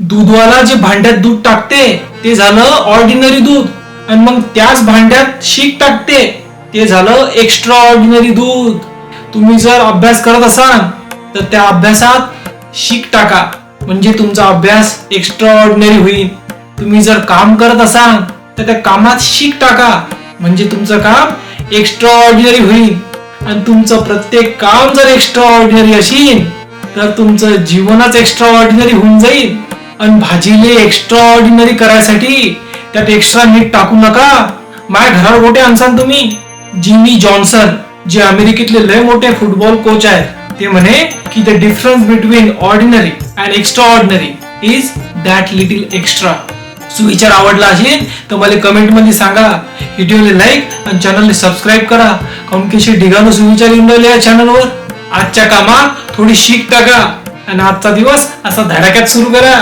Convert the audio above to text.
दूधवाला जे भांड्यात दूध टाकते ते झालं ऑर्डिनरी दूध, आणि मग त्याच भांड्यात शीक टाकते ते झालं एक्स्ट्रा ऑर्डिनरी दूध. तुम्ही जर अभ्यास करत असाल तर त्या अभ्यासात शीक टाका, म्हणजे तुमचा अभ्यास एक्स्ट्रा ऑर्डिनरी होईल. तुम्ही जर काम करत असाल तर त्या कामात शीक टाका, म्हणजे तुमचं काम एक्स्ट्रा ऑर्डिनरी होईल. आणि तुमचं प्रत्येक काम जर एक्स्ट्रा ऑर्डिनरी असेल तर तुमचं जीवनच एक्स्ट्रा ऑर्डिनरी होऊन जाईल. आणि भाजीले एक्स्ट्रा ऑर्डिनरी करायसाठी त्यात एक्स्ट्रा मीठ टाकू नका. माझ्या घरावर कुठे आणसान तुम्ही? जिमी जॉन्सन, जे अमेरिकेतले लय मोठे फुटबॉल कोच आहेत, ते म्हणे की the difference between ordinary and extra ordinary is that little extra. सुविचार आवडला असेल तर मला कमेंट मध्ये सांगा. व्हिडिओला लाईक आणि चॅनलला सबस्क्राईब करा. काऊन की ढिगाणं सुविचार येऊन राहिले या चॅनलवर. आजच्या कामात थोडी शीक टाका आणि आजचा दिवस असा धडाक्यात सुरू करा.